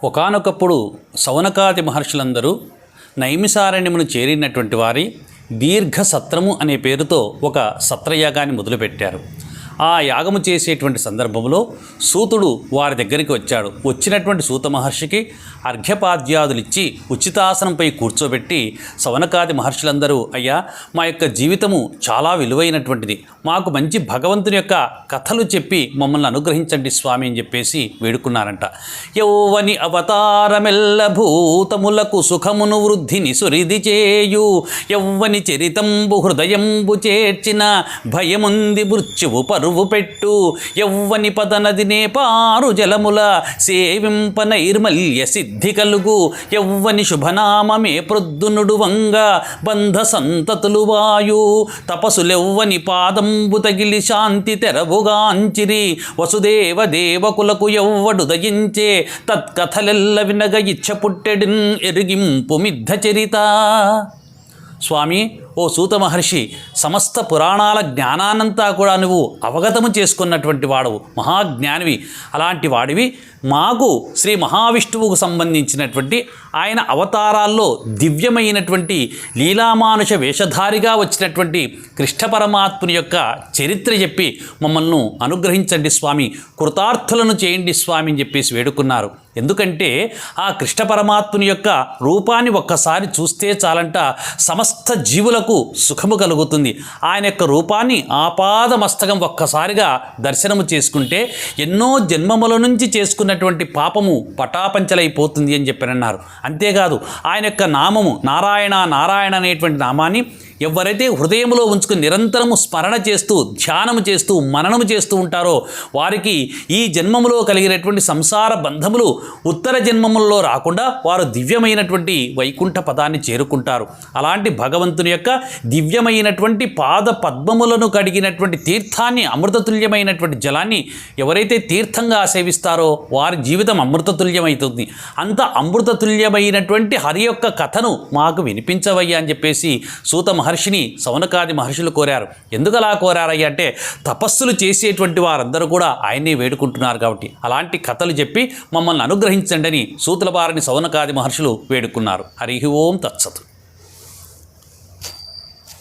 ఒకానొకప్పుడు సౌనకాది మహర్షులందరూ నైమిసారణ్యమును చేరినటువంటి వారి దీర్ఘ సత్రము అనే పేరుతో ఒక సత్రయాగాన్ని మొదలుపెట్టారు. ఆ యాగము చేసేటువంటి సందర్భంలో సూతుడు వారి దగ్గరికి వచ్చాడు. వచ్చినటువంటి సూత మహర్షికి అర్ఘ్యపాద్యాదులిచ్చి ఉచితాసనంపై కూర్చోబెట్టి సౌనకాది మహర్షులందరూ, అయ్యా, మా యొక్క జీవితము చాలా విలువైనటువంటిది, మాకు మంచి భగవంతుని యొక్క కథలు చెప్పి మమ్మల్ని అనుగ్రహించండి స్వామి అని చెప్పేసి వేడుకున్నారంట. యౌవని అవతారమెల్ల భూతములకు సుఖమును వృద్ధిని సురిది చేయు, యౌవని చరితంబు హృదయంబు చేర్చిన భయముంది మృత్యువు పరువు పెట్టు, యౌవని పదనదినే పారు జలముల సేవింప నైర్మల్య సిద్ధి కలుగు, యౌవని శుభనామమే ప్రొద్దునుడు వంగ బంధ సంతతులు వాయు, తపసులెవ్వని పాదంబు తగిలి శాంతి తెరవుగాంచిరి, వసుదేవ దేవకులకు ఎవ్వడు దయించే తత్కథలెల్ల వినగ ఇచ్చ పుట్టెడిన్ ఎరిగింపు మిద్ధ చరిత. స్వామి, ఓ సూత మహర్షి, సమస్త పురాణాల జ్ఞానాన్నంతా కూడా నువ్వు అవగతము చేసుకున్నటువంటి వాడవు, మహాజ్ఞానివి. అలాంటి వాడివి మాకు శ్రీ మహావిష్ణువుకు సంబంధించినటువంటి ఆయన అవతారాల్లో దివ్యమైనటువంటి లీలామానుష వేషధారిగా వచ్చినటువంటి కృష్ణ పరమాత్ముని యొక్క చరిత్ర చెప్పి మమ్మల్ని అనుగ్రహించండి స్వామి, కృతార్థులను చేయండి స్వామి అని చెప్పేసి వేడుకున్నారు. ఎందుకంటే ఆ కృష్ణ పరమాత్ముని యొక్క రూపాన్ని ఒక్కసారి చూస్తే చాలంట సమస్త జీవులకు సుఖము కలుగుతుంది. ఆయన యొక్క రూపాన్ని ఆపాద మస్తకం ఒక్కసారిగా దర్శనము చేసుకుంటే ఎన్నో జన్మముల నుంచి చేసుకున్నటువంటి పాపము పటాపంచలైపోతుంది అని చెప్పనన్నారు. అంతేకాదు ఆయన యొక్క నామము నారాయణ నారాయణ అనేటువంటి నామాన్ని ఎవరైతే హృదయంలో ఉంచుకుని నిరంతరము స్మరణ చేస్తూ ధ్యానము చేస్తూ మననము చేస్తూ ఉంటారో వారికి ఈ జన్మములో కలిగినటువంటి సంసార బంధములు ఉత్తర జన్మములలో రాకుండా వారు దివ్యమైనటువంటి వైకుంఠ పదాన్ని చేరుకుంటారు. అలాంటి భగవంతుని యొక్క దివ్యమైనటువంటి పాద పద్మములను కడిగినటువంటి తీర్థాన్ని, అమృతతుల్యమైనటువంటి జలాన్ని ఎవరైతే తీర్థంగా సేవిస్తారో వారి జీవితం అమృతతుల్యమవుతుంది. అంత అమృతతుల్యమైనటువంటి హరి యొక్క కథను మాకు వినిపించవయ్యా అని చెప్పేసి సూత మహర్షిని సౌనకాది మహర్షులు కోరారు. ఎందుకు అలా కోరారయ్యా అంటే తపస్సులు చేసేటువంటి వారందరూ కూడా ఆయన్ని వేడుకుంటున్నారు కాబట్టి అలాంటి కథలు చెప్పి మమ్మల్ని అనుగ్రహించండి అని సూతుల వారిని సౌనకాది మహర్షులు వేడుకున్నారు. హరి ఓం తత్సత్.